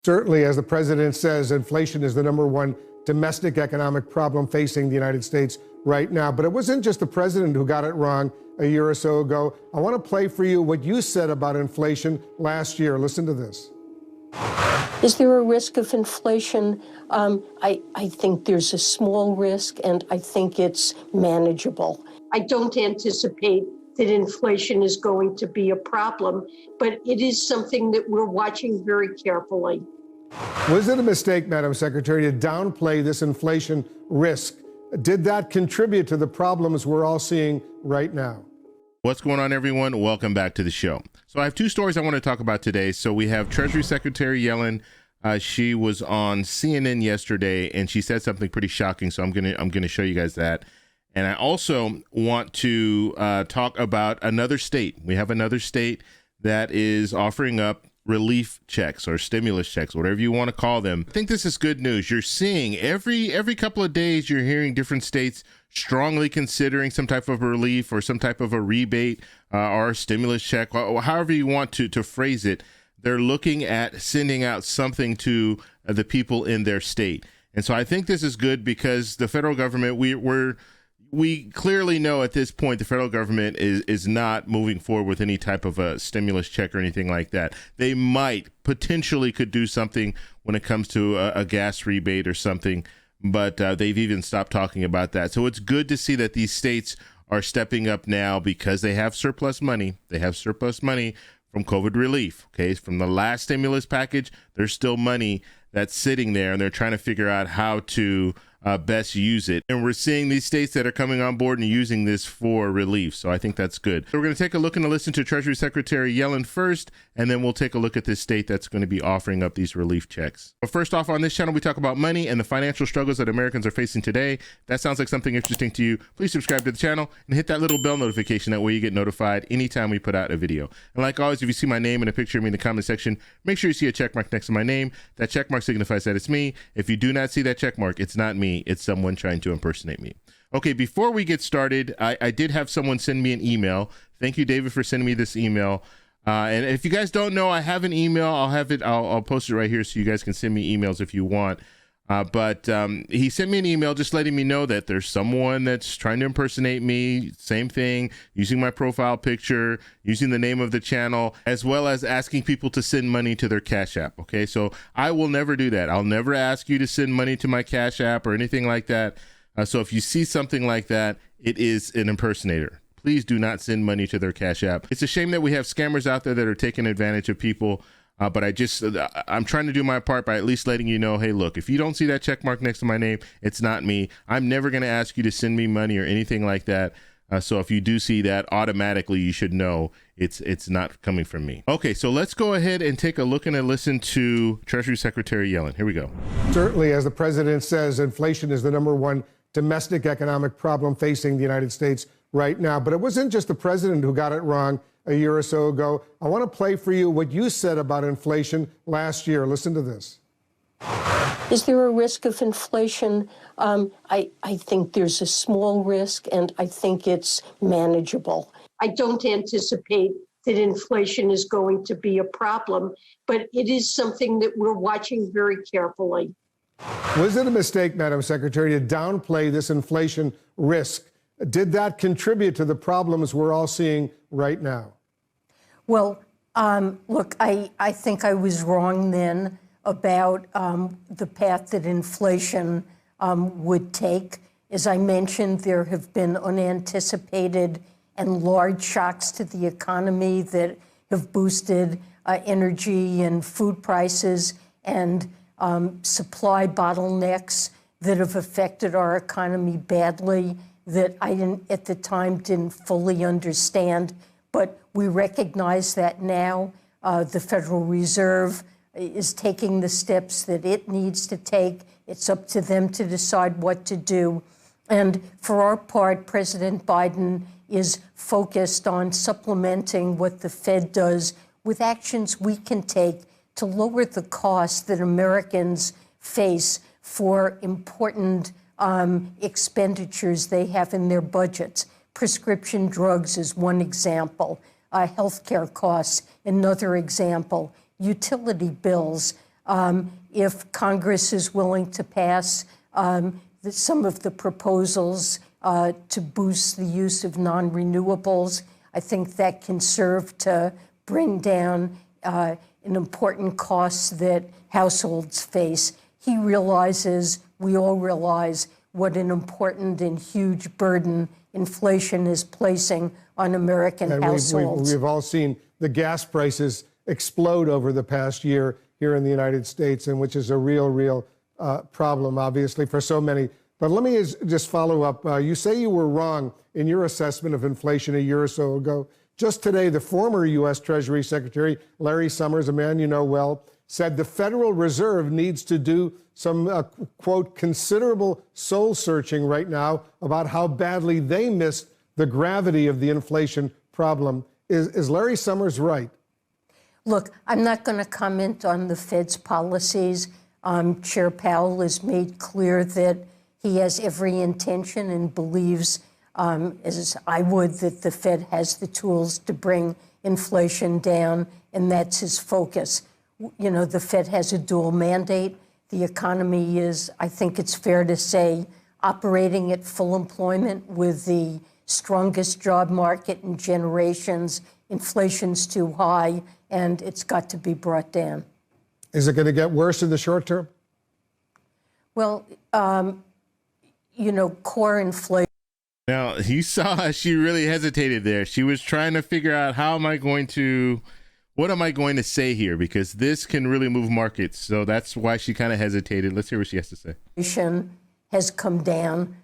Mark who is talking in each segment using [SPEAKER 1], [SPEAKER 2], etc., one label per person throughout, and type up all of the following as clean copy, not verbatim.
[SPEAKER 1] Certainly, as the president says, inflation is the #1 domestic economic problem facing the United States right now. But it wasn't just the president who got it wrong a year or so ago. I want to play for you what you said about inflation last year. Listen to this.
[SPEAKER 2] Is there a risk of inflation? I think there's a small risk, and I think it's manageable. I don't anticipate that inflation is going to be a problem, but it is something that we're watching very carefully.
[SPEAKER 1] Was it a mistake, Madam Secretary, to downplay this inflation risk? Did that contribute to the problems we're all seeing right now?
[SPEAKER 3] What's going on, everyone? Welcome back to the show. So I have two stories I want to talk about today. So we have Treasury Secretary Yellen. She was on CNN yesterday, and she said something pretty shocking. So I'm gonna show you guys that. And I also want to talk about another state. We have another state that is offering up relief checks or stimulus checks, whatever you want to call them. I think this is good news. You're seeing every couple of days, you're hearing different states strongly considering some type of relief or some type of a rebate or a stimulus check, however you want to phrase it. They're looking at sending out something to the people in their state. And so I think this is good because the federal government, we clearly know at this point the federal government is not moving forward with any type of a stimulus check or anything like that. They might potentially could do something when it comes to a gas rebate or something, but they've even stopped talking about that. So it's good to see that these states are stepping up now because they have surplus money. They have surplus money from COVID relief. Okay, from the last stimulus package, there's still money that's sitting there, and they're trying to figure out how to best use it. And we're seeing these states that are coming on board and using this for relief. So I think that's good. So we're going to take a look and listen to Treasury Secretary Yellen first, and then we'll take a look at this state that's going to be offering up these relief checks. But first off, on this channel, we talk about money and the financial struggles that Americans are facing today. If that sounds like something interesting to you, please subscribe to the channel and hit that little bell notification. That way you get notified anytime we put out a video. And like always, if you see my name and a picture of me in the comment section, make sure you see a check mark next to my name. That check mark signifies that it's me. If you do not see that check mark, it's not me. It's someone trying to impersonate me. Okay, before we get started, I did have someone send me an email. Thank you, David, for sending me this email. And if you guys don't know, I have an email. I'll post it right here so you guys can send me emails if you want. But he sent me an email just letting me know that there's someone that's trying to impersonate me. Same thing, using my profile picture, using the name of the channel, as well as asking people to send money to their Cash App. Okay, so I will never do that. I'll never ask you to send money to my Cash App or anything like that. So if you see something like that, it is an impersonator. Please do not send money to their Cash App. It's a shame that we have scammers out there that are taking advantage of people. But I'm trying to do my part by at least letting you know, hey, look, if you don't see that check mark next to my name, it's not me. I'm never going to ask you to send me money or anything like that. So if you do see that, automatically you should know it's not coming from me. Okay, so let's go ahead and take a look and listen to Treasury Secretary Yellen. Here we go.
[SPEAKER 1] Certainly, as the president says, inflation is the #1 domestic economic problem facing the United States right now. But it wasn't just the president who got it wrong a year or so ago. I want to play for you what you said about inflation last year. Listen to this.
[SPEAKER 2] Is there a risk of inflation? I think there's a small risk, and I think it's manageable. I don't anticipate that inflation is going to be a problem, but it is something that we're watching very carefully.
[SPEAKER 1] Was it a mistake, Madam Secretary, to downplay this inflation risk? Did that contribute to the problems we're all seeing right now?
[SPEAKER 2] Well, look, I think I was wrong then about the path that inflation would take. As I mentioned, there have been unanticipated and large shocks to the economy that have boosted energy and food prices and supply bottlenecks that have affected our economy badly, that I at the time didn't fully understand, but we recognize that now. The Federal Reserve is taking the steps that it needs to take. It's up to them to decide what to do. And for our part, President Biden is focused on supplementing what the Fed does with actions we can take to lower the costs that Americans face for important expenditures they have in their budgets. Prescription drugs is one example. Healthcare costs, another example. Utility bills, If Congress is willing to pass some of the proposals to boost the use of non-renewables, I think that can serve to bring down an important cost that households face. He realizes, we all realize, what an important and huge burden inflation is placing on American households.
[SPEAKER 1] We've all seen the gas prices explode over the past year here in the United States, and which is a real problem, obviously, for so many. But let me just follow up. You say you were wrong in your assessment of inflation a year or so ago. Just today, the former U.S. Treasury Secretary, Larry Summers, a man you know well, said the Federal Reserve needs to do some, quote, considerable soul searching right now about how badly they missed the gravity of the inflation problem. Is Larry Summers right?
[SPEAKER 2] Look, I'm not going to comment on the Fed's policies. Chair Powell has made clear that he has every intention and believes, as I would, that the Fed has the tools to bring inflation down, and that's his focus. You know, the Fed has a dual mandate. The economy is, I think it's fair to say, operating at full employment with the strongest job market in generations. Inflation's too high, and it's got to be brought down.
[SPEAKER 1] Is it going to get worse in the short term?
[SPEAKER 2] Well, you know, core inflation.
[SPEAKER 3] Now, you saw how she really hesitated there. She was trying to figure out what am I going to say here? Because this can really move markets. So that's why she kind of hesitated. Let's hear what she has to say.
[SPEAKER 2] Inflation has come down.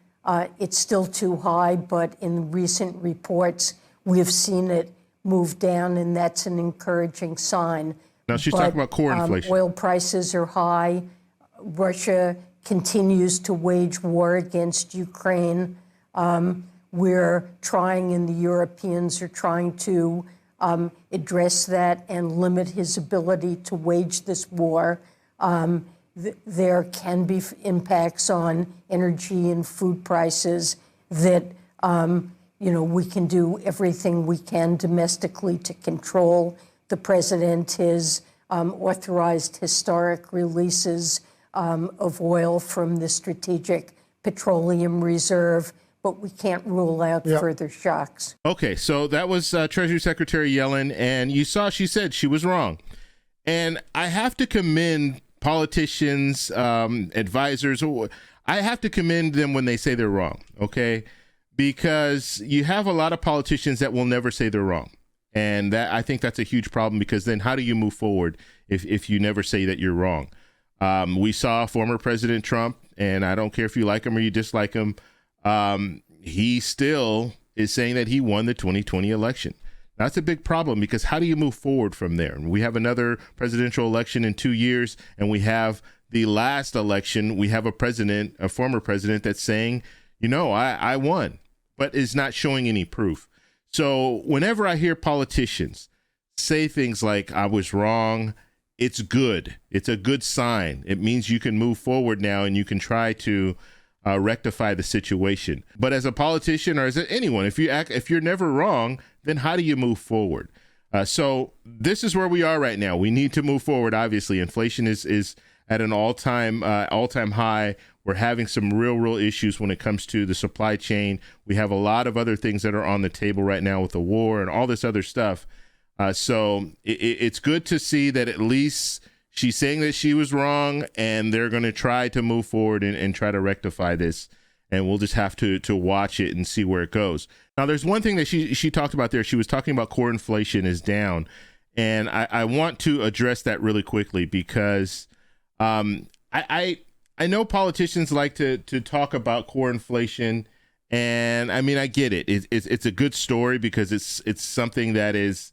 [SPEAKER 2] It's still too high, but in recent reports, we have seen it move down, and that's an encouraging sign.
[SPEAKER 3] Now, she's talking about core inflation.
[SPEAKER 2] Oil prices are high. Russia continues to wage war against Ukraine. We're trying, and the Europeans are trying to address that and limit his ability to wage this war. There can be impacts on energy and food prices that, you know, we can do everything we can domestically to control. The president has authorized historic releases of oil from the Strategic Petroleum Reserve, but we can't rule out further shocks.
[SPEAKER 3] Okay, so that was Treasury Secretary Yellen, and you saw she said she was wrong. And I have to commend politicians, advisors. I have to commend them when they say they're wrong, okay? Because you have a lot of politicians that will never say they're wrong. And that, I think that's a huge problem, because then how do you move forward if you never say that you're wrong? We saw former President Trump, and I don't care if you like him or you dislike him, he still is saying that he won the 2020 election. That's a big problem, because how do you move forward from there? We have another presidential election in 2 years, and we have the last election. We have a former president that's saying, you know, I won, but is not showing any proof. So whenever I hear politicians say things like, I was wrong, it's good. It's a good sign. It means you can move forward now and you can try to rectify the situation. But as a politician, or as anyone, if you're never wrong, then how do you move forward? So this is where we are right now. We need to move forward. Obviously, inflation is at an all-time high. We're having some real issues when it comes to the supply chain. We have a lot of other things that are on the table right now with the war and all this other stuff. So it's good to see that at least she's saying that she was wrong, and they're going to try to move forward and try to rectify this. And we'll just have to watch it and see where it goes. Now, there's one thing that she talked about there. She was talking about core inflation is down. And I want to address that really quickly, because I know politicians like to talk about core inflation. And I mean, I get it. It's a good story because it's something that is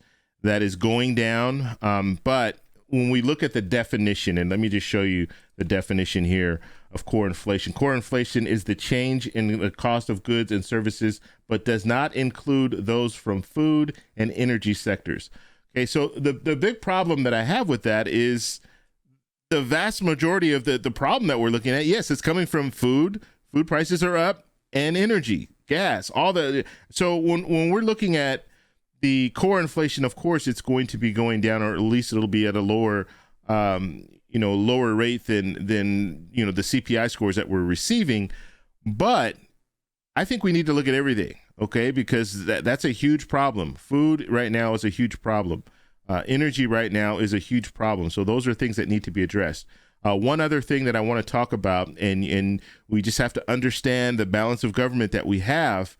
[SPEAKER 3] going down. But when we look at the definition, and let me just show you the definition here of core inflation. Core inflation is the change in the cost of goods and services, but does not include those from food and energy sectors. Okay, so the big problem that I have with that is the vast majority of the problem that we're looking at, yes, it's coming from food. Food prices are up, and energy, gas, so when we're looking at the core inflation, of course, it's going to be going down, or at least it'll be at a lower, lower rate than the CPI scores that we're receiving. But I think we need to look at everything, okay? Because that's a huge problem. Food right now is a huge problem. Energy right now is a huge problem. So those are things that need to be addressed. One other thing that I want to talk about, and we just have to understand the balance of government that we have.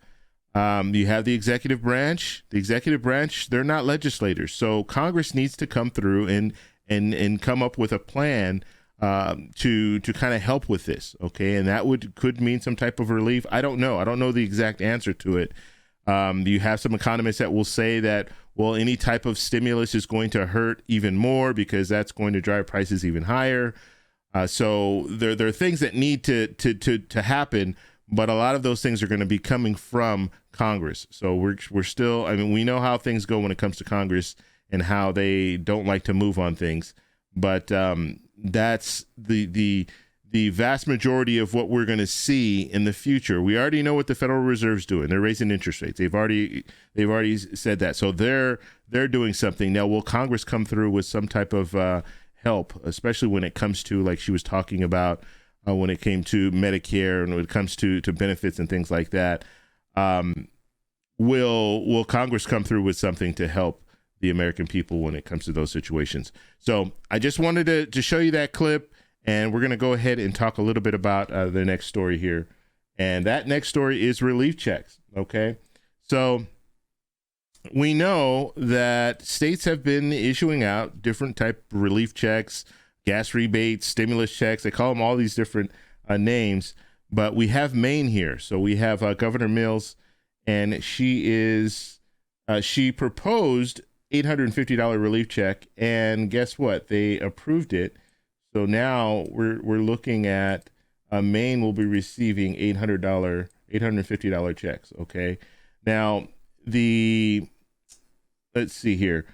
[SPEAKER 3] You have the executive branch. The executive branch, they're not legislators. So Congress needs to come through and come up with a plan to kind of help with this, okay? And that could mean some type of relief. I don't know. I don't know the exact answer to it. You have some economists that will say that, well, any type of stimulus is going to hurt even more because that's going to drive prices even higher. So there are things that need to happen, but a lot of those things are going to be coming from Congress. So we're still, I mean, we know how things go when it comes to Congress and how they don't like to move on things, but that's the vast majority of what we're going to see in the future. We already know what the Federal Reserve's doing. They're raising interest rates. They've already said that. So they're doing something. Now, will Congress come through with some type of help, especially when it comes to, like she was talking about, when it came to Medicare and when it comes to benefits and things like that? Will Congress come through with something to help the American people when it comes to those situations? So I just wanted to show you that clip, and we're going to go ahead and talk a little bit about the next story here. And that next story is relief checks. Okay. So we know that states have been issuing out different type of relief checks, gas rebates, stimulus checks. They call them all these different names, but we have Maine here. So we have Governor Mills, and she proposed $850 relief check, and guess what? They approved it. So now we're looking at Maine will be receiving $850 checks. Okay. Now let's see here.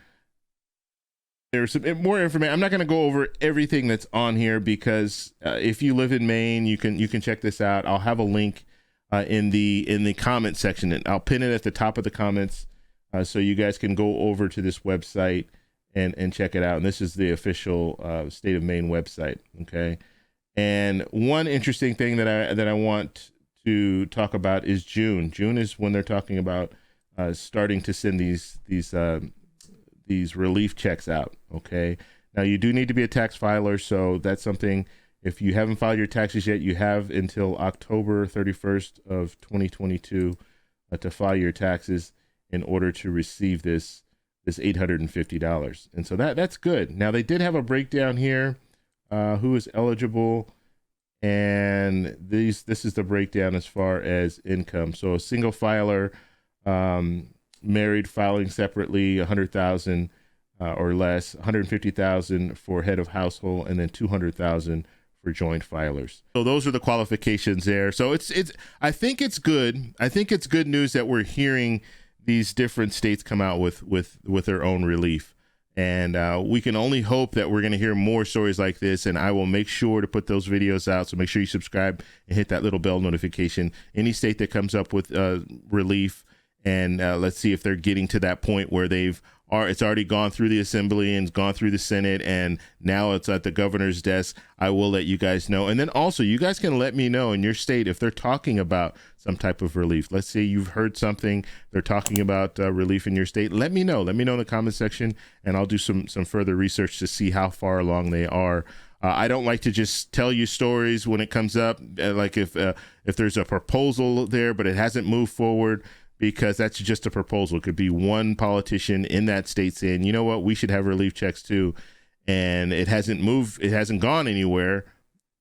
[SPEAKER 3] There's some more information. I'm not going to go over everything that's on here because if you live in Maine, you can check this out. I'll have a link in the comment section, and I'll pin it at the top of the comments so you guys can go over to this website and check it out. And this is the official State of Maine website. Okay. And one interesting thing that I want to talk about is June. June is when they're talking about starting to send these relief checks out. Okay. Now you do need to be a tax filer. So that's something, if you haven't filed your taxes yet, you have until October 31st of 2022 to file your taxes in order to receive this $850. And so that's good. Now they did have a breakdown here, who is eligible. And this is the breakdown as far as income. So a single filer, married filing separately, 100,000 or less, 150,000 for head of household, and then 200,000 for joint filers. So those are the qualifications there. So it's I think it's good. I think it's good news that we're hearing these different states come out with their own relief. And we can only hope that we're going to hear more stories like this. And I will make sure to put those videos out. So make sure you subscribe and hit that little bell notification. Any state that comes up with relief, and let's see if they're getting to that point where it's already gone through the assembly and gone through the Senate, and now it's at the governor's desk. I will let you guys know. And then also you guys can let me know in your state if they're talking about some type of relief. Let's say you've heard something, they're talking about relief in your state. Let me know in the comment section, and I'll do some further research to see how far along they are. I don't like to just tell you stories when it comes up, like if there's a proposal there, but it hasn't moved forward, because that's just a proposal. It could be one politician in that state saying, you know what, we should have relief checks too. And it hasn't moved, it hasn't gone anywhere,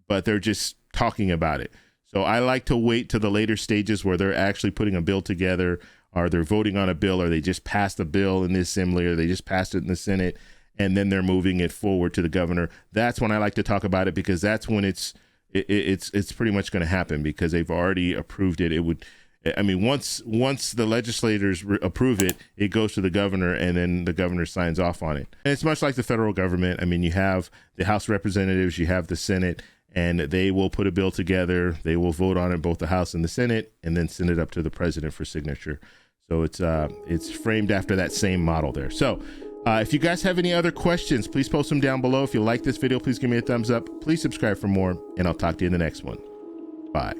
[SPEAKER 3] but they're just talking about it. So I like to wait to the later stages where they're actually putting a bill together, or they're voting on a bill, or they just passed a bill in the assembly, or they just passed it in the Senate, and then they're moving it forward to the governor. That's when I like to talk about it, because that's when it's pretty much going to happen, because they've already approved it. Once the legislators approve it, it goes to the governor, and then the governor signs off on it. And it's much like the federal government. I mean, you have the House of Representatives, you have the Senate, and they will put a bill together. They will vote on it, both the House and the Senate, and then send it up to the president for signature. So it's framed after that same model there. So If you guys have any other questions, please post them down below. If you like this video, please give me a thumbs up. Please subscribe for more, and I'll talk to you in the next one. Bye.